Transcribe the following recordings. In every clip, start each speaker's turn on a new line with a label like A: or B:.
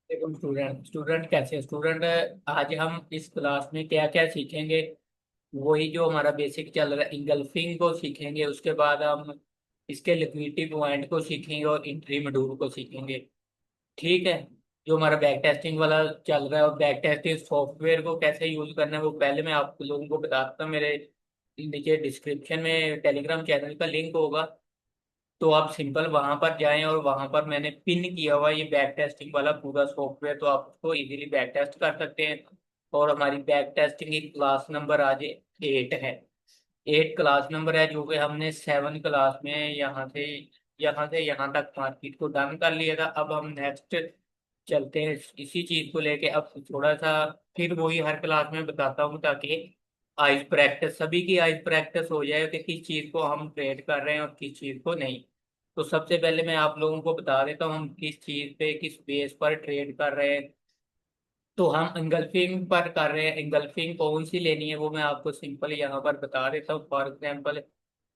A: देखो student student कैसे student, आज हम इस क्लास में क्या क्या सीखेंगे। वही जो हमारा बेसिक चल रहा है, इंगल्फिंग को सीखेंगे। उसके बाद हम इसके लिक्विडिटी पॉइंट को सीखेंगे और इंट्री मॉड्यूल को सीखेंगे। ठीक है। जो हमारा बैक टेस्टिंग वाला चल रहा है और बैक टेस्टिंग सॉफ्टवेयर को कैसे यूज करना है वो पहले मैं आप लोगों को बताता हूँ। मेरे नीचे डिस्क्रिप्शन में टेलीग्राम चैनल का लिंक होगा, तो आप सिंपल वहां पर जाएं और वहां पर मैंने पिन किया हुआ ये बैक टेस्टिंग वाला पूरा सॉफ्टवेयर, तो आप उसको इजीली बैक टेस्ट कर सकते हैं। और हमारी बैक टेस्टिंग की क्लास नंबर आज 8 है। 8 क्लास नंबर है, जो कि हमने 7 क्लास में यहाँ तक मार्केट को डन कर लिया था। अब हम नेक्स्ट चलते हैं इसी चीज को लेके। अब थोड़ा सा फिर वही हर क्लास में बताता हूँ, ताकि आइस प्रैक्टिस सभी की आइस प्रैक्टिस हो जाए कि किस चीज को हम ट्रेड कर रहे हैं और किस चीज को नहीं। तो सबसे पहले मैं आप लोगों को बता देता हूँ हम किस चीज पे किस बेस पर ट्रेड कर रहे हैं। तो हम इंगल्फिंग पर कर रहे हैं। इंगल्फिंग कौन सी लेनी है वो मैं आपको सिंपल यहाँ पर बता देता हूँ। फॉर एग्जाम्पल,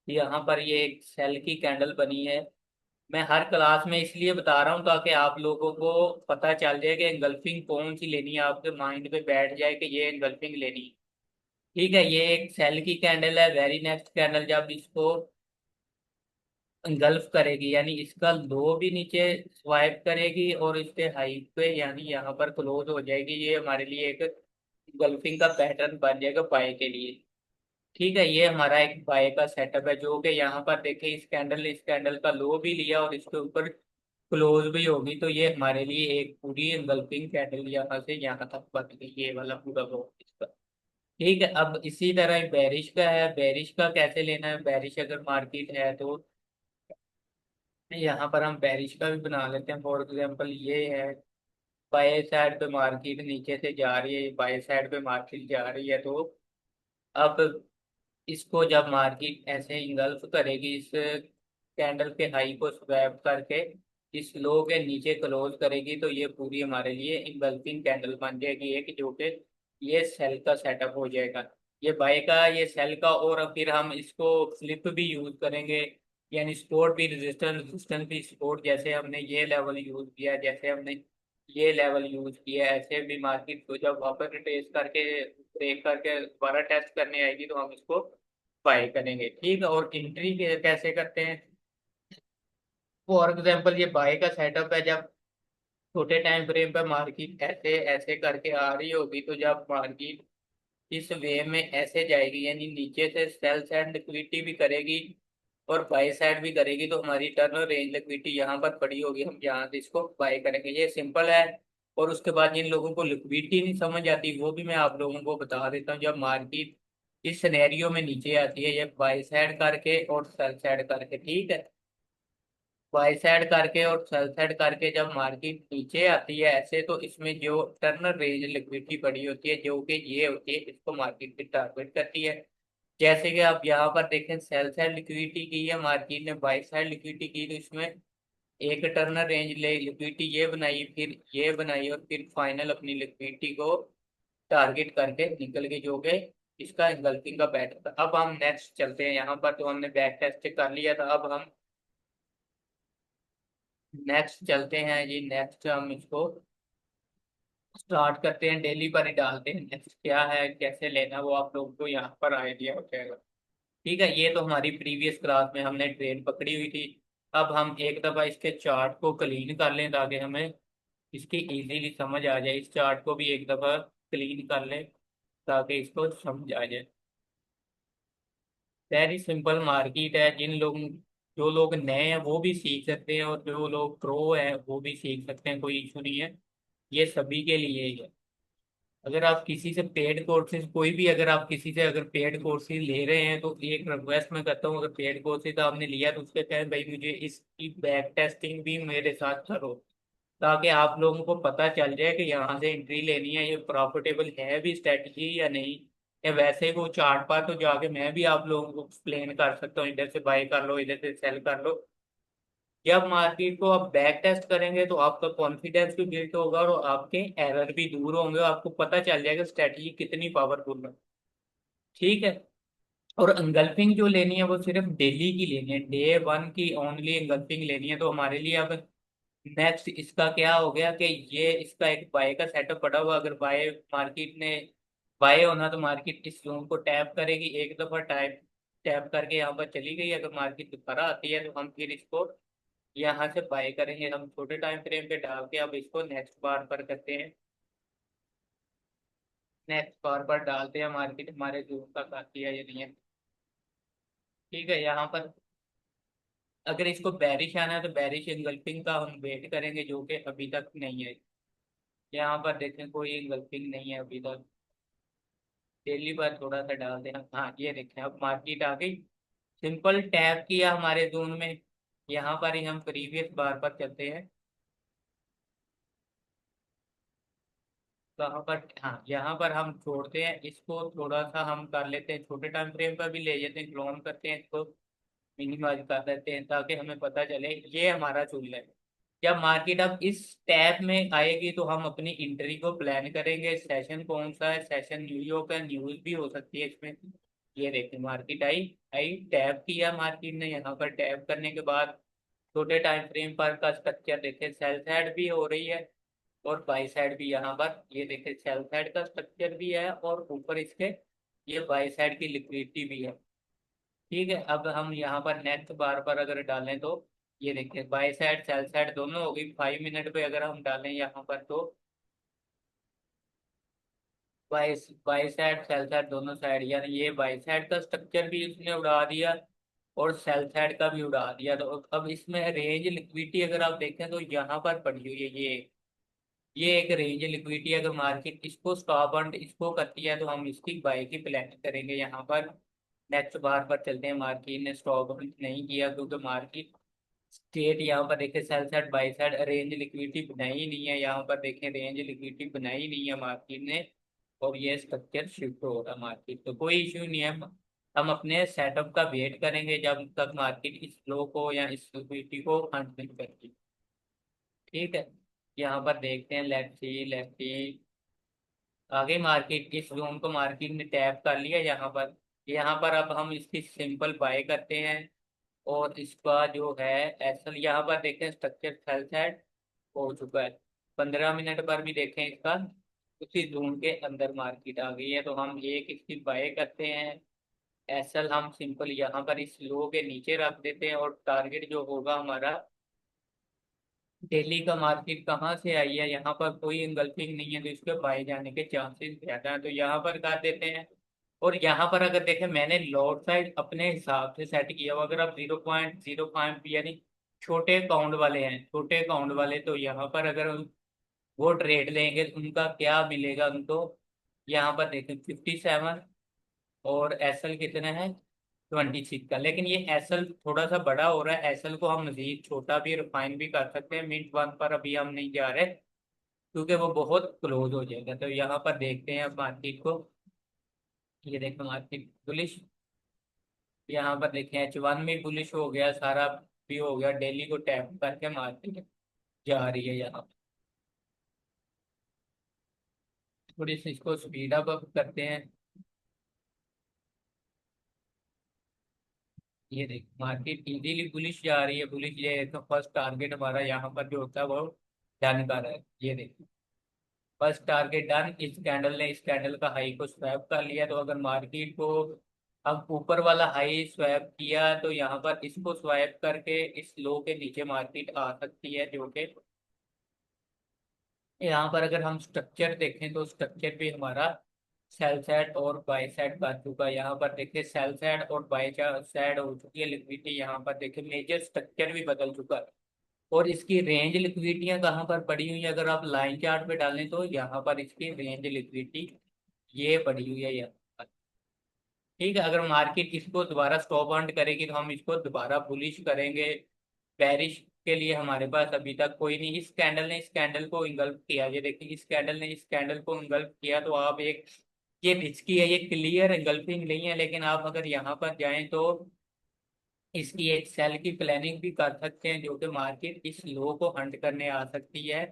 A: यहाँ पर ये एक सेल की कैंडल बनी है। मैं हर क्लास में इसलिए बता रहा हूँ ताकि आप लोगों को पता चल जाए कि इंगल्फिंग कौन सी लेनी है, आपके माइंड पे बैठ जाए कि ये इंगल्फिंग लेनी है। ठीक है, ये एक सेल की कैंडल है। वेरी नेक्स्ट कैंडल जब इसको इंगल्फ करेगी, यानी इसका लो भी नीचे स्वाइप करेगी और इसके हाई पे यानी यहाँ पर क्लोज हो जाएगी, ये हमारे लिए एक इंगल्फिंग का पैटर्न बन जाएगा बाय के लिए। ठीक है, ये हमारा एक बाय का सेटअप है, जो कि यहाँ पर देखे इस कैंडल का लो भी लिया और इसके ऊपर क्लोज भी होगी, तो ये हमारे लिए एक पूरी इंगल्फिंग कैंडल यहाँ से यहाँ तक बन गई, ये वाला पूरा ब्लॉक इसका। ठीक है, अब इसी तरह बेरिश का है। बेरिश का कैसे लेना है, बेरिश अगर मार्केट है तो यहाँ पर हम बेरिश का भी बना लेते हैं। फॉर एग्जाम्पल, ये है बाय साइड पे मार्केट नीचे से जा रही है, बाय साइड पे मार्केट जा रही है। तो अब इसको जब मार्केट ऐसे इंगल्फ करेगी, इस कैंडल के हाई को स्वैप करके इस लो के नीचे क्लोज करेगी, तो ये पूरी हमारे लिए इंगल्फिंग कैंडल बन जाएगी एक, जो कि ये सेल का सेटअप हो जाएगा। ये बाय का, ये सेल का। और फिर हम इसको फ्लिप भी यूज करेंगे, यानी सपोर्ट भी, रेजिस्टेंस रेजिस्टेंस भी सपोर्ट। जैसे हमने ये लेवल यूज किया, जैसे हमने ये लेवल यूज किया, ऐसे भी मार्केट को जब वापस टेस्ट करके ब्रेक करके दोबारा टेस्ट करने आएगी तो हम इसको बाय करेंगे। ठीक है, और एंट्री कैसे करते हैं। फॉर एग्जाम्पल, ये बाय का सेटअप है। जब छोटे टाइम फ्रेम पे मार्केट ऐसे ऐसे करके आ रही होगी, तो जब मार्केट इस वे में ऐसे जाएगी, यानी नीचे से सेल साइड लिक्विडिटी भी करेगी और बाय साइड भी करेगी, तो हमारी टर्नर रेंज लिक्विडिटी यहाँ पर पड़ी होगी, हम यहाँ से इसको बाय करेंगे। ये सिंपल है। और उसके बाद जिन लोगों को लिक्विडिटी नहीं समझ आती वो भी मैं आप लोगों को बता देता हूँ। जब मार्केट इस सिनेरियो में नीचे आती है, ये बाय साइड करके और सेल साइड करके, ठीक है, बाई साइड करके और सेल साइड करके जब मार्केट नीचे आती है ऐसे, तो इसमें जो टर्नर रेंज लिक्विडिटी पड़ी होती है, जो कि ये होती है, इसको मार्केट की टारगेट करती है। जैसे कि आप यहाँ पर देखें, सेल साइड लिक्विडिटी की है मार्केट ने, बाई साइड लिक्विडिटी की, तो इसमें एक टर्नर रेंज ले लिक्विडिटी ये बनाई, फिर ये बनाई, और फिर फाइनल अपनी लिक्विडिटी को टारगेट करके निकल गई, जो कि इसका इंगल्फिंग का पैटर्न था। अब हम नेक्स्ट चलते हैं। यहाँ पर तो हमने बैक टेस्ट कर लिया था, अब हम नेक्स्ट चलते हैं जी। नेक्स्ट हम इसको स्टार्ट करते हैं, डेली पर ही डालते हैं। नेक्स्ट क्या है, कैसे लेना, वो आप लोगों को यहाँ पर आइडिया हो जाएगा। ठीक है, ये तो हमारी प्रीवियस क्लास में हमने ट्रेड पकड़ी हुई थी। अब हम एक दफा इसके चार्ट को क्लीन कर लें ताकि हमें इसकी इजीली समझ आ जाए। इस चार्ट को भी एक दफा क्लीन कर लें ताकि इसको समझ आ जाए। वेरी सिंपल मार्केट है। जो लोग नए हैं वो भी सीख सकते हैं, और जो लोग प्रो हैं वो भी सीख सकते हैं, कोई इशू नहीं है। ये सभी के लिए ही है। अगर आप किसी से पेड कोर्सेज कोई भी अगर आप किसी से अगर पेड कोर्सेज ले रहे हैं, तो एक रिक्वेस्ट मैं करता हूँ, अगर पेड कोर्सेज आपने लिया तो उसके कहें भाई मुझे इसकी बैक टेस्टिंग भी मेरे साथ करो, ताकि आप लोगों को पता चल जाए कि यहाँ से एंट्री लेनी है, ये प्रॉफिटेबल है भी स्ट्रेटजी या नहीं। या वैसे ही वो चार्ट पर तो जाके मैं भी आप लोगों को एक्सप्लेन कर सकता हूँ, इधर से बाय कर लो, इधर से सेल कर लो। जब मार्केट को आप बैक टेस्ट करेंगे तो आपका कॉन्फिडेंस भी बिल्ड होगा और आपके एरर भी दूर होंगे, आपको पता चल जाएगा स्ट्रेटजी कितनी पावरफुल है। ठीक है, और engulfing जो लेनी है वो सिर्फ डेली की लेनी है, डे 1 की ओनली engulfing लेनी है। तो हमारे लिए अब नेक्स्ट इसका क्या हो गया कि ये इसका एक बाय का सेटअप पड़ा हुआ, अगर बाय मार्केट ने बाय होना तो मार्केट इस जोन को टैप करेगी, एक दफा टैप टैप करके यहाँ पर चली गई, अगर मार्केट दोबारा आती है तो हम फिर इसको यहाँ से बाय करेंगे। हम छोटे टाइम फ्रेम पे डाल के अब इसको नेक्स्ट बार पर करते हैं, नेक्स्ट बार पर डालते हैं, मार्केट हमारे जोन का काफी है ये नहीं है। ठीक है, यहाँ पर अगर इसको बैरिश आना है तो बैरिश इंगल्फिंग का हम वेट करेंगे, जो कि अभी तक नहीं है। यहाँ पर देखें कोई इंगल्फिंग नहीं है अभी तक। डेली पर थोड़ा सा डालते हैं, हाँ ये देखें अब मार्केट आ गई, सिंपल टैप किया हमारे जोन में। यहाँ पर ही हम प्रीवियस बार पर चलते हैं, कहाँ पर, हाँ यहाँ पर हम छोड़ते हैं इसको, थोड़ा सा हम कर लेते हैं, छोटे टाइम फ्रेम पर भी ले जाते हैं, क्लोन करते हैं इसको, मिनिमाइज कर देते हैं ताकि हमें पता चले ये हमारा चूल्हा है। जब मार्केट अब इस टैब में आएगी तो हम अपनी एंट्री को प्लान करेंगे, सेशन कौन सा है, सेशन न्यूयॉर्क है, न्यूज भी हो सकती है इसमें। ये देखिए मार्केट आई, आई टैब किया मार्केट ने, यहाँ पर टैब करने के बाद छोटे टाइम फ्रेम पर का स्ट्रक्चर देखे, सेल साइड भी हो रही है और बाई साइड भी, यहाँ पर ये देखे सेल साइड का स्ट्रक्चर भी है और ऊपर इसके ये बाई साइड की लिक्विडिटी भी है। ठीक है, अब हम यहाँ पर नेक्स्ट बार पर अगर डालें तो ये देखिए बाई साइड सेल साइड दोनों हो गई, 5 मिनट पे अगर हम डालें यहाँ पर तो by by side sell side दोनों साइड, यानी ये बाई साइड का स्ट्रक्चर भी इसने उड़ा दिया और सेल साइड का भी उड़ा दिया। तो अब इसमें रेंज लिक्विडिटी अगर आप देखें तो यहाँ पर पड़ी हुई है ये एक रेंज लिक्विडिटी, अगर मार्केट इसको स्टॉप एंड इसको करती है तो हम इसकी बाई की प्लानिंग करेंगे। यहाँ पर नेक्स्ट बार पर चलते हैं, मार्केट ने स्टॉप नहीं किया क्योंकि मार्केट स्टेट यहाँ पर देखें sell side by side range liquidity बनाई नहीं है, यहाँ पर देखें रेंज लिक्विडिटी बनाई नहीं है मार्केट ने, और ये स्ट्रक्चर शिफ्ट हो रहा मार्केट, तो कोई इश्यू नहीं है। हम अपने सेटअप का वेट करेंगे जब तक मार्केट इस लो को या इस लिक्विडिटी को हंट नहीं करती। ठीक है, यहाँ पर देखते हैं, लेफ्ट सी आगे मार्केट इस जोन को मार्केट ने टैप कर लिया यहाँ पर। यहाँ पर अब हम इसकी सिंपल बाय करते हैं और इसका जो है एसल यहाँ पर देखें स्ट्रक्चर सेल सेट हो चुका है। 15 मिनट पर भी देखें इसका उसी जोन के अंदर मार्केट आ गई है, तो हम एक इसकी बाय करते हैं। एसल हम सिंपल यहाँ पर इस लो के नीचे रख देते हैं और टारगेट जो होगा हमारा, दिल्ली का मार्केट कहाँ से आई है, यहाँ पर कोई इंगल्फिंग नहीं है तो इसके बाय जाने के चांसेस ज्यादा है, तो यहाँ पर कर देते हैं। और यहाँ पर अगर देखें मैंने लॉट साइज अपने हिसाब से सेट किया हुआ, अगर आप 0.05 यानी छोटे काउंट वाले हैं, छोटे काउंट वाले, तो यहाँ पर अगर वो ट्रेड लेंगे तो उनका क्या मिलेगा उनको, यहाँ पर देखें 57 और एसएल कितना है 26 का, लेकिन ये एसएल थोड़ा सा बड़ा हो रहा है, एसएल को हम मजीद छोटा भी रिफाइन भी कर सकते हैं, मिनट वन पर अभी हम नहीं जा रहे क्योंकि वो बहुत क्लोज हो जाएगा। तो यहाँ पर देखते हैं अब मार्केट को, ये देखो मार्केट बुलिश, यहाँ पर देखें H1 में बुलिश हो गया सारा, भी हो गया, डेली को टैप करके मार्केट जा रही है यहाँ। थोड़ी सी इसको स्पीड अप करते हैं, ये देख मार्केट इजीली बुलिश जा रही है, बुलिश ये तो फर्स्ट टारगेट हमारा यहाँ पर जो होता है वो डन का है। ये देखिए फर्स्ट टारगेट डन, इस कैंडल ने इस कैंडल का हाई को स्वैप कर लिया, तो अगर मार्केट को अब ऊपर वाला हाई स्वैप किया तो यहाँ पर इसको स्वैप करके इस लो के नीचे मार्केट आ सकती है, जो कि यहाँ पर अगर हम स्ट्रक्चर देखें तो स्ट्रक्चर भी हमारा सेल साइड और बाई साइड कर चुका है। यहाँ पर देखिए सेल साइड और बाई साइड हो चुकी है लिक्विडिटी, यहाँ पर देखिए मेजर स्ट्रक्चर भी बदल चुका है। और इसकी रेंज लिक्विडिटियाँ कहाँ पर पड़ी हुई है, अगर आप लाइन चार्ट पे डालें तो यहाँ पर इसकी रेंज लिक्विडिटी ये पड़ी हुई है यहाँ पर। ठीक है, अगर मार्केट इसको दोबारा स्टॉप आउट करेगी तो हम इसको दोबारा बुलिश करेंगे। बेरिश के लिए हमारे पास अभी तक कोई नहीं, इस कैंडल ने इस कैंडल को इंगल्फ किया, ये देखिए इस कैंडल ने इस कैंडल को इंगल्फ किया, तो आप एक ये रिस्की है, ये क्लियर इंगल्फिंग नहीं है, लेकिन आप अगर यहाँ पर जाएं तो इसकी एक सेल की प्लानिंग भी कर सकते हैं, जो कि मार्केट इस लो को हंट करने आ सकती है,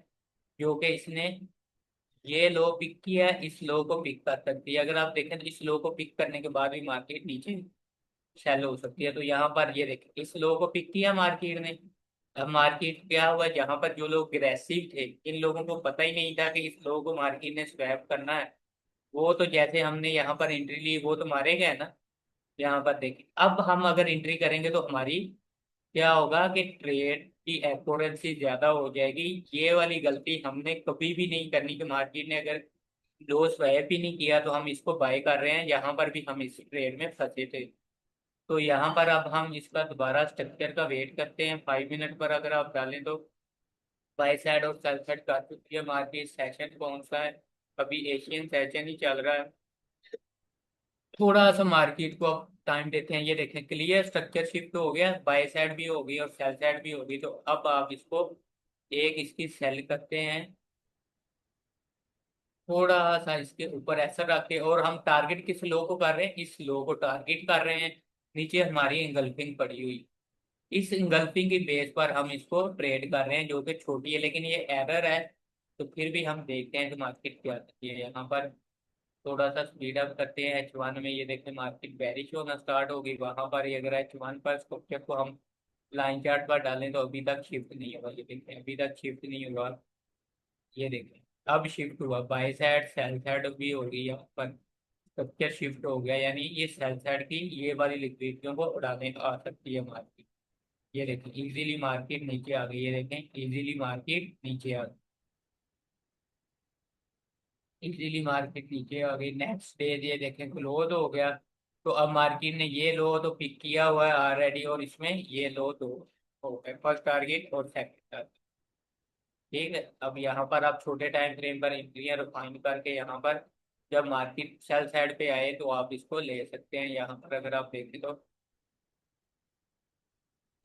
A: जो कि इसने ये लो पिक किया है, इस लो को पिक कर सकती है। अगर आप देखें तो इस लो को पिक करने के बाद भी मार्केट नीचे सेल हो सकती है, तो यहाँ पर ये देखें इस लो को पिक किया मार्केट ने, अब मार्केट क्या हुआ, जहां पर जो लोग ग्रेसिव थे, इन लोगों को पता ही नहीं था कि इस लोगों को मार्केट ने स्वैप करना है। वो तो जैसे हमने यहाँ पर एंट्री ली वो तो मारे गए ना। यहाँ पर देखिए, अब हम अगर एंट्री करेंगे तो हमारी क्या होगा कि ट्रेड की एक्यूरेंसी ज्यादा हो जाएगी। ये वाली गलती हमने कभी भी नहीं करनी कि मार्केट ने अगर लो स्वैप ही नहीं किया तो हम इसको बाय कर रहे हैं। यहाँ पर भी हम इस ट्रेड में फंसे थे। तो यहाँ पर अब हम इसका दोबारा स्ट्रक्चर का वेट करते हैं 5 मिनट पर। अगर आप डालें तो बाई साइड और सेल साइड कर चुकी है मार्केट। सेशन कौन सा है? अभी एशियन सेशन ही चल रहा है। थोड़ा सा मार्केट को अब टाइम देते हैं। ये देखें, क्लियर स्ट्रक्चर शिफ्ट हो गया, बाय साइड भी हो गई और सेल साइड भी हो गई। तो अब आप इसको एक इसकी सेल करते हैं, थोड़ा सा इसके ऊपर ऐसा रख के। और हम टारगेट किस लो को कर रहे हैं? इस लो को टारगेट कर रहे हैं। नीचे हमारी इंगल्फिंग पड़ी हुई, इस इंगल्फिंग की बेस पर हम इसको ट्रेड कर रहे हैं, जो कि छोटी है लेकिन ये एरर है। तो फिर भी हम देखते हैं कि मार्केट क्या करती है। यहाँ पर थोड़ा सा स्पीड अप करते हैं। H1 में ये देखें मार्केट बेरिश होना स्टार्ट होगी। वहां पर ये अगर H1 पर स्ट्रक्चर को हम लाइन चार्ट पर डालें तो अभी तक शिफ्ट नहीं हुआ। ये देखें, अभी तक शिफ्ट नहीं हुआ। ये देखें, अब शिफ्ट हुआ। बाई साइड सेल साइड भी हो गई। यहाँ पर स्ट्रक्चर शिफ्ट हो गया, यानी ये सेल साइड की ये वाली लिक्विडिटियों को उड़ाने आ सकती है मार्केट। ये देखें, इजीली मार्केट नीचे आ गई। ये देखें, इजीली मार्केट नीचे आ गई। इजीली मार्केट नीचे आ गई। नेक्स्ट डे ये देखें क्लोज हो गया। तो अब मार्केट ने ये लो तो पिक किया हुआ है ऑलरेडी, और इसमें ये लो दो हो गए, फर्स्ट टारगेट और सेकंड टारगेट। ठीक है, अब यहाँ पर आप छोटे टाइम फ्रेम पर एंट्रियां रिफाइन करके यहाँ पर जब मार्केट सेल साइड पे आए तो आप इसको ले सकते हैं। यहाँ पर अगर आप देखें तो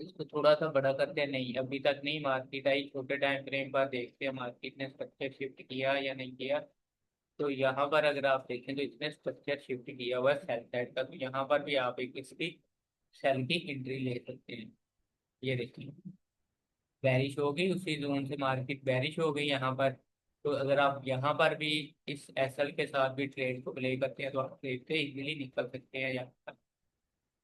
A: इसको थोड़ा सा बड़ा करते हैं। नहीं, अभी तक नहीं मार्केट आई। छोटे टाइम फ्रेम पर देखते हैं मार्केट ने स्ट्रक्चर शिफ्ट किया या नहीं किया। तो यहाँ पर अगर आप देखें तो इसने स्ट्रक्चर शिफ्ट किया हुआ है सेल साइड का। तो यहाँ पर भी आप एक इसकी सेल की एंट्री ले सकते हैं। ये देखिए, बैरिश हो गई, उसी जोन से मार्केट बैरिश हो गई यहाँ पर। तो अगर आप यहाँ पर भी इस एसएल के साथ भी ट्रेड को प्ले करते हैं तो आप ट्रेड से इजीली निकल सकते हैं यहाँ पर।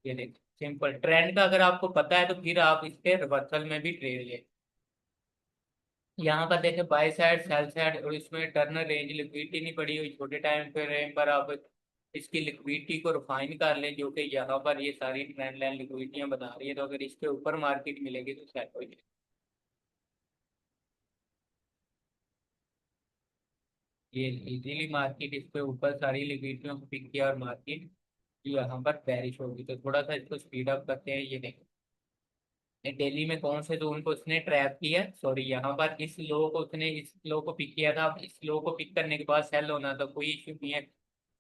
A: ये देखिए, सिंपल ट्रेंड का अगर आपको पता है तो फिर आप इसके रिवर्सल में भी ट्रेड ले। यहाँ पर देखें, बाय साइड सेल साइड और इसमें टर्नर रेंज लिक्विडिटी नहीं पड़ी हुई। छोटे टाइम फ्रेम पर आप इसकी लिक्विडिटी को रिफाइन कर लें, जो कि यहाँ पर ये सारी ट्रेंड लाइन लिक्विडिटियां बना रही है। तो अगर इसके ऊपर मार्केट मिलेगी तो सेट हो जाए। ये इजीली मार्केट इसके ऊपर सारी लिक्विडिटियों को पिक किया और मार्केट यहाँ पर बेरिश होगी। तो थोड़ा सा इसको स्पीड अप करते हैं। ये देखो, दिल्ली में कौन से जोन को उसने ट्रैप किया, सॉरी यहाँ पर इस लो को उसने इस लो को पिक किया था। अब इस लो को पिक करने के बाद सेल होना था, कोई इश्यू नहीं है।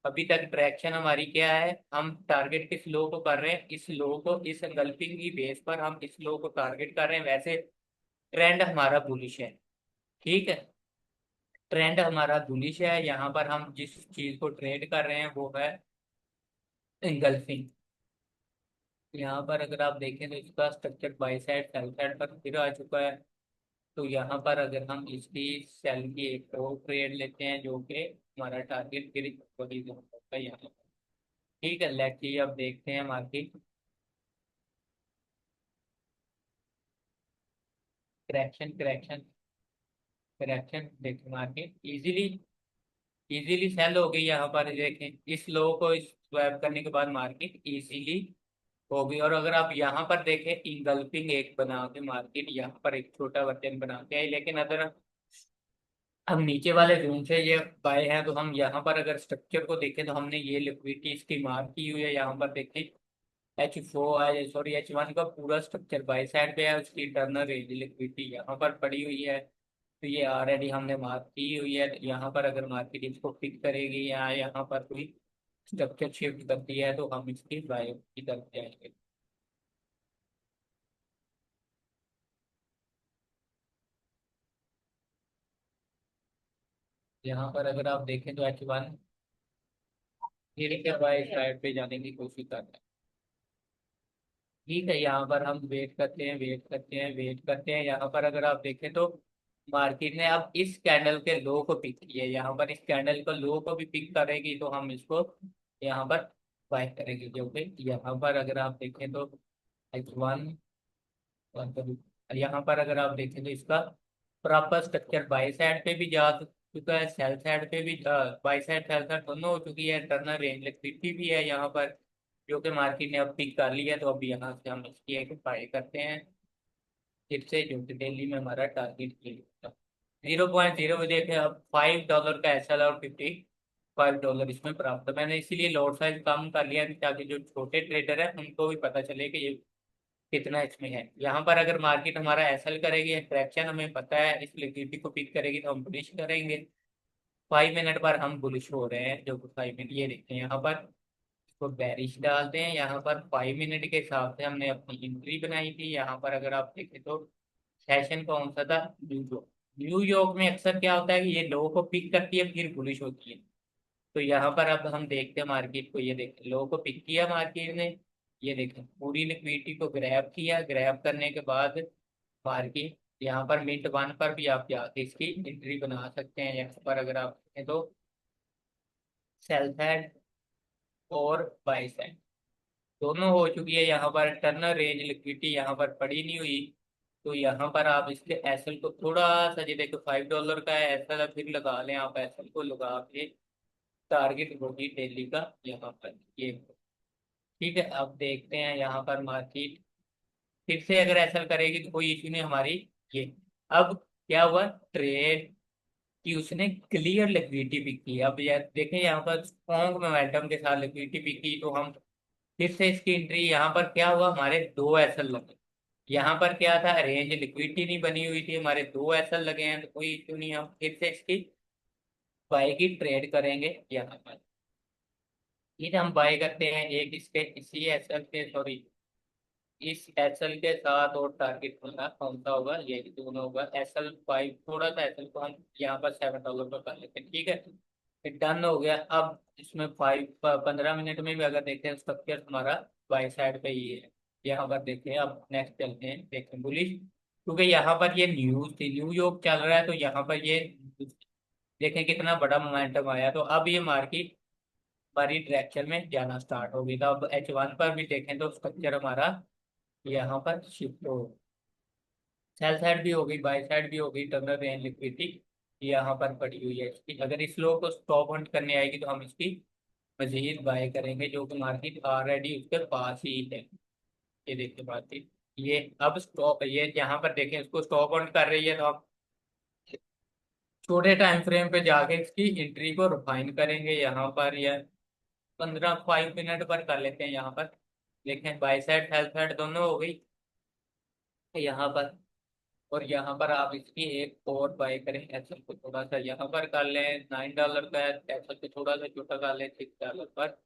A: अभी तक ट्रैक्शन हमारी क्या है, हम टारगेट किस लो को कर रहे हैं? इस लो को, इस एंगल्फिंग की बेस पर हम इस लो को टारगेट कर रहे हैं। वैसे ट्रेंड हमारा बुलिश है। ठीक है, ट्रेंड हमारा बुलिश है। यहाँ पर हम जिस चीज को ट्रेड कर रहे हैं वो है एंगल्फिंग। यहाँ पर अगर आप देखें तो इसका structure by side sell side पर फिर आ चुका है। तो यहाँ पर अगर हम इसकी सेल की एक और ट्रेड लेते हैं, जो कि हमारा टारगेट फिर वही जोन होता है यहाँ। ठीक है, लेट्स सी, अब देखते हैं मार्केट करेक्शन करेक्शन करेक्शन। देखिए, मार्केट इजीली इजीली सेल हो गई। यहाँ पर देखें, इस लो को इस स्वैप करने के बाद मार्केट इजीली हो गई। और अगर आप यहाँ पर देखें, इंगल्फिंग एक बना के मार्केट यहाँ पर एक छोटा वर्जन बनाते हैं। लेकिन अगर हम नीचे वाले जोन से ये बाय हैं तो हम यहाँ पर अगर स्ट्रक्चर को देखें तो हमने ये लिक्विडिटी इसकी मार्क की हुई है। यहाँ पर देखें, H4 सॉरी H1 का पूरा स्ट्रक्चर बाई साइड पे है। उसकी इंटरनल रेंज लिक्विडिटी यहाँ पर पड़ी हुई है। तो ये ऑलरेडी हमने मार्क की हुई है। यहाँ पर अगर मार्केट इसको पिक करेगी या यहाँ पर कोई स्ट्रक्चर शिफ्ट करती है तो हम इसकी बाय की तरफ जाएंगे। यहाँ पर अगर आप देखें तो H1 धीरे के बाई साइड पे जाने की कोशिश कर रहे हैं। ठीक है, यहाँ पर हम वेट करते हैं, वेट करते हैं, वेट करते हैं। यहाँ पर अगर आप देखें तो मार्केट ने अब इस कैंडल के लो को पिक किया है। यहाँ पर इस कैंडल को लो को भी पिक करेगी तो हम इसको यहाँ पर बाय करेंगे। जो कि यहाँ पर अगर आप देखें तो H1 यहाँ पर अगर आप देखें तो इसका प्रॉपर स्ट्रक्चर बाई साइड पे भी जा चुका है, सेल साइड पे भी, बाई साइड सेल साइड दोनों हो चुकी है, टर्नर रेंज लिक्विडिटी भी है यहाँ पर, जो कि मार्केट ने अब पिक कर लिया। तो अब यहाँ से हम इसकी एक बाई करते हैं फिर से, जो कि दिल्ली में हमारा टारगेट किया 0.0 देखे। अब $5 का एसएल और $55 इसमें प्राप्त है। मैंने इसीलिए लॉट साइज कम कर लिया ताकि जो छोटे ट्रेडर है उनको भी पता चले कि ये कितना इसमें है। यहाँ पर अगर मार्केट हमारा एसएल करेगी, ट्रैक्शन हमें पता है, इस लिक्विडिटी को पिक करेगी तो हम बुलिश करेंगे। 5 मिनट पर हम बुलिश हो रहे हैं, जो 5 मिनट ये देखते हैं यहाँ पर, इसको बेरिश डालते हैं। यहाँ पर 5 मिनट के हिसाब से हमने अपनी एंट्री बनाई थी। यहाँ पर अगर आप देखें तो सेशन कौन सा था, न्यूयॉर्क। न्यूयॉर्क में अक्सर क्या होता है कि ये लो को पिक करती है फिर बुलिश होती है। तो यहाँ पर अब हम देखते हैं मार्केट को, ये देखते लो को पिक किया मार्केट ने, ये देखें पूरी लिक्विडिटी को ग्रैब किया। ग्रैब करने के बाद मार्केट यहाँ पर मिनट 1 पर भी आप जाके इसकी एंट्री बना सकते हैं। यहाँ पर अगर आप देखें तो सेल साइड और बाई साइड दोनों हो चुकी है। यहाँ पर टर्नर रेंज लिक्विडिटी यहाँ पर पड़ी नहीं हुई। तो यहाँ पर आप इसके एसएल को थोड़ा सा, जी देखो $5 का है एसएल, फिर लगा लें आप एसएल को लगा के, टारगेट होगी डेली का यहाँ पर ये। ठीक है, अब देखते हैं यहाँ पर मार्केट फिर से अगर ऐसा करेगी तो कोई इश्यू नहीं हमारी ये। अब क्या हुआ, ट्रेड की उसने क्लियर लिक्विडिटी पिक की। अब यार देखें यहाँ पर स्ट्रॉन्ग मोमेंटम के साथ लिक्विडिटी पिक की, तो हम फिर से इसकी एंट्री। यहाँ पर क्या हुआ, हमारे 2 एसएल लगे। यहाँ पर क्या था, रेंज लिक्विडिटी नहीं बनी हुई थी, हमारे 2 एसएल लगे हैं, तो कोई इश्यू नहीं। हम फिर से इसकी बाई की ट्रेड करेंगे यहाँ पर। फिर हम बाय करते हैं एक इसके इसी एसएल के, सॉरी इस एसएल के साथ, और टारगेट हमारा कौन सा होगा, ये दोनों होगा SL5। थोड़ा सा एसएल को हम यहाँ पर $7 पर कर लेते हैं, ठीक है। फिर डन हो गया। अब इसमें 15 मिनट में भी अगर देखें स्ट्रक्चर हमारा बाई साइड पे ही है। यहाँ पर देखें, अब नेक्स्ट चलते हैं, देखें बुलिश, क्योंकि यहाँ पर ये न्यूज थी, न्यूयॉर्क चल रहा है, तो यहाँ पर ये देखें कितना बड़ा मोमेंटम आया। तो अब ये मार्केट हमारी डायरेक्शन में जाना स्टार्ट होगी। तो अब H1 पर भी देखें तो स्ट्रक्चर हमारा यहाँ पर शिफ्ट हो, सेल साइड भी होगी बाई साइड भी होगी, टर्नर रेंज लिक्विडिटी यहाँ पर पड़ी हुई है इसकी। अगर इस लो को स्टॉप हंट करने आएगी तो हम इसकी मजीद बाय करेंगे, जो कि मार्केट ऑलरेडी उसके पास ही है। ये देखते मार्केट ये अब स्टॉप, ये यहाँ पर देखें इसको स्टॉप हंट कर रही है, तो हम छोटे टाइम फ्रेम पे जाके इसकी एंट्री को रिफाइन करेंगे यहाँ पर। या 5 मिनट पर कर लेते हैं यहाँ पर। देखें बाई साइड सेल साइड दोनों हो गई यहाँ पर। और यहाँ पर आप इसकी एक और बाय करें, एसएल को थोड़ा सा यहाँ पर कर लें, $9 का है, एसएल को थोड़ा सा छोटा कर लें $6 पर,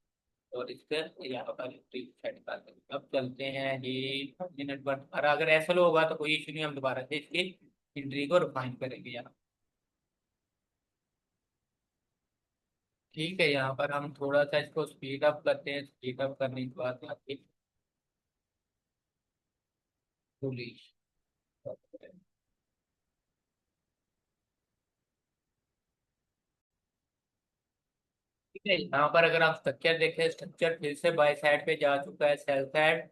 A: और इसके यहाँ पर सेट कर दें। अब चलते हैं जी मिनट पर, और अगर एसएल होगा तो कोई इशू नहीं, हम दोबारा से इसकी एंट्री को रिफाइन करेंगे यहाँ। ठीक है, यहाँ पर हम थोड़ा सा इसको स्पीड अप करते हैं, स्पीड अप करने के बाद आपकी पुलिस। ठीक है, यहाँ पर अगर आप स्ट्रक्चर देखें, स्ट्रक्चर फिर से बाय साइड पे जा चुका है, सेल साइड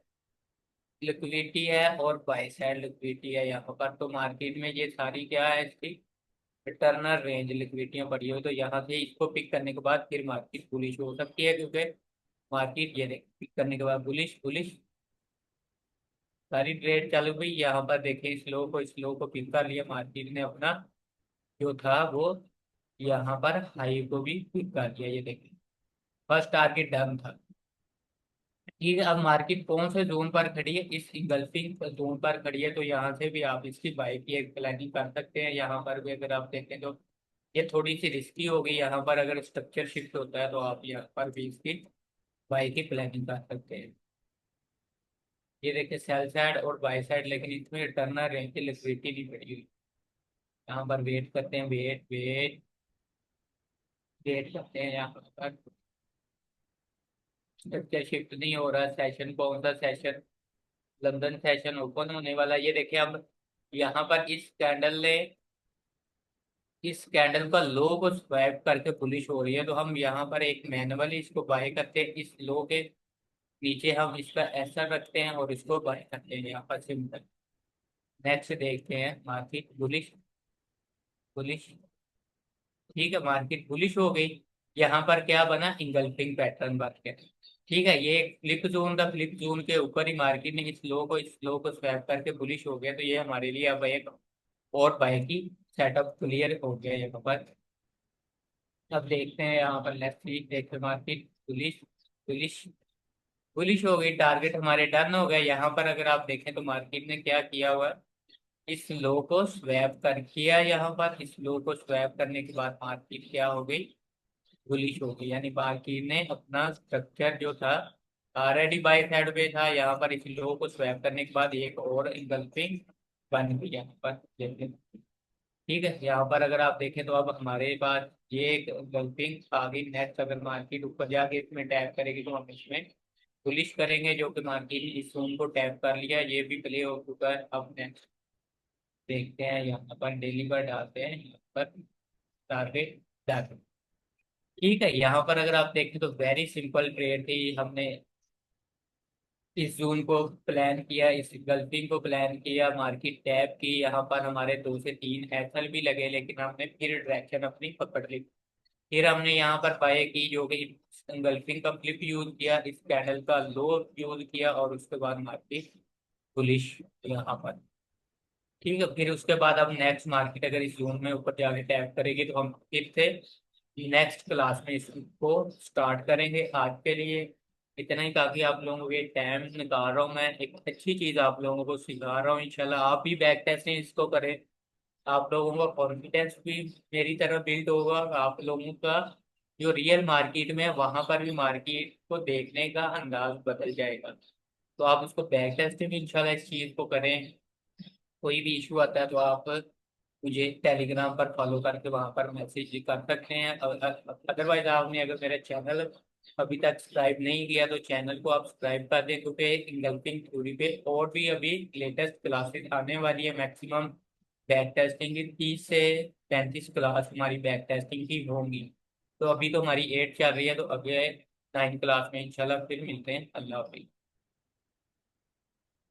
A: लिक्विडिटी है और बाय साइड लिक्विडिटी है यहाँ पर। तो मार्केट में ये सारी क्या है, इसकी टर्नर रेंज लिक्विडिटियां पड़ी हुई। तो यहाँ से इसको पिक करने के बाद फिर मार्केट बुलिश हो सकती है, क्योंकि मार्केट ये देख पिक करने के बाद बुलिश बुलिश सारी ट्रेड चालू हुई। यहाँ पर देखें इस लो को पिक कर लिया मार्केट ने, अपना जो था वो यहाँ पर हाई को भी पिक कर लिया, ये देखें फर्स्ट टारगेट डन था। ठीक है, अब मार्केट कौन से जोन पर खड़ी है, इस इंगल्फिंग जोन पर खड़ी है, तो यहाँ से भी आप इसकी बाई की एक प्लानिंग कर सकते हैं। यहाँ पर भी अगर आप देखें तो ये थोड़ी सी रिस्की हो गई, यहाँ पर अगर स्ट्रक्चर शिफ्ट होता है तो आप यहाँ पर भी इसकी बाई की प्लानिंग कर सकते हैं। ये देखिए सेल साइड और बाई साइड, लेकिन इसमें टर्नर रेंज की लिक्विडिटी नहीं पड़ी हुई। यहाँ पर वेट करते हैं, वेट वेट वेट करते हैं यहाँ पर। स्ट्रक्चर शिफ्ट नहीं हो रहा, सेशन कौन सा सेशन, लंदन सेशन ओपन होने वाला। ये देखिए अब यहाँ पर इस कैंडल का लो को स्वैप करके बुलिश हो रही है, तो हम यहाँ पर एक मैनुअली इसको बाय करते हैं। इस लो के नीचे हम इसका ऐसा रखते हैं और इसको बाय करते हैं यहाँ पर सिंपल। नेक्स्ट देखते हैं मार्केट बुलिश। बुलिश, ठीक है, मार्केट बुलिश हो गई। यहाँ पर क्या बना, इंगल्फिंग पैटर्न बन गया। ठीक है, ये फ्लिप जोन था, फ्लिप जोन के ऊपर ही मार्केट ने इस लो को स्वैप करके बुलिश हो गया, तो ये हमारे लिए अब एक और बाय की सेटअप क्लियर हो गया यहाँ पर। अब देखते हैं यहाँ पर लेफ्ट वीक देखते मार्केट बुलिश। बुलिश, बुलिश हो गई, टारगेट हमारे डन हो गए। यहाँ पर अगर आप देखें तो मार्केट ने क्या किया हुआ है, इस लो को स्वैप कर किया, यहाँ पर इस लो को स्वैप करने के बाद मार्केट क्या हो गई, बुलिश हो गई। यानी मार्केट ने अपना स्ट्रक्चर जो था ऑलरेडी बाय साइड पे था, यहाँ पर इस लो को स्वैप करने के बाद एक और इंगल्फिंग बन गई यहाँ पर देखते हैं। ठीक है, यहाँ पर अगर आप देखें तो अब हमारे पास ये एक इंगल्फिंग आ गई। नेक्स्ट अगर मार्केट ऊपर जाके इसमें टैप करेगी तो हम इसमें बुलिश करेंगे, जो कि मार्केट ने इस जोन को टैप कर लिया, ये भी प्ले हो चुका है। अब नेक्स्ट देखते हैं, यहाँ पर डेली पर डालते हैं, यहाँ पर टारगेट डालते हैं। ठीक है, यहाँ पर अगर आप देखें तो वेरी सिंपल ट्रेड थी। हमने इस जून को प्लान किया, इस गल्फिंग को प्लान किया, मार्केट टैप की, यहाँ पर हमारे 2 से 3 एसएल भी लगे, लेकिन हमने फिर डायरेक्शन अपनी पकड़ ली। फिर हमने यहाँ पर बाय की, जो कि गल्फिंग का फ्लिप यूज किया, इस कैंडल का लो यूज किया, और उसके बाद मार्केट बुलिश यहाँ पर। ठीक है, फिर उसके बाद अब नेक्स्ट मार्केट अगर इस जोन में ऊपर जाके टैप करेगी तो हम फिर से नेक्स्ट क्लास में इसको स्टार्ट करेंगे। आज के लिए इतना ही काफी। आप लोगों के टाइम निकाल रहा हूँ, मैं एक अच्छी चीज आप लोगों को सिखा रहा हूँ। इंशाल्लाह आप भी बैक टेस्टिंग इसको करें, आप लोगों का कॉन्फिडेंस भी मेरी तरह बिल्ड होगा। आप लोगों का जो रियल मार्केट में है वहां पर भी मार्केट को देखने का अंदाज बदल जाएगा। तो आप उसको बैक टेस्टिंग इंशाल्लाह इस चीज को करें। कोई भी इशू आता है तो आप मुझे टेलीग्राम पर फॉलो करके वहां पर मैसेज कर सकते हैं। अदरवाइज आपने अगर मेरा चैनल अभी तक सब्सक्राइब नहीं किया तो चैनल को आप सब्सक्राइब कर दें, क्योंकि इंगल्फिंग थ्योरी पे और भी अभी लेटेस्ट क्लासेस आने वाली है। मैक्सिमम बैक टेस्टिंग की 30 से 35 क्लास हमारी बैक टेस्टिंग की होंगी। तो अभी तो हमारी 8 चल रही है, तो अगले 9 क्लास में इंशाल्लाह फिर मिलते हैं। अल्लाह हाफिज़।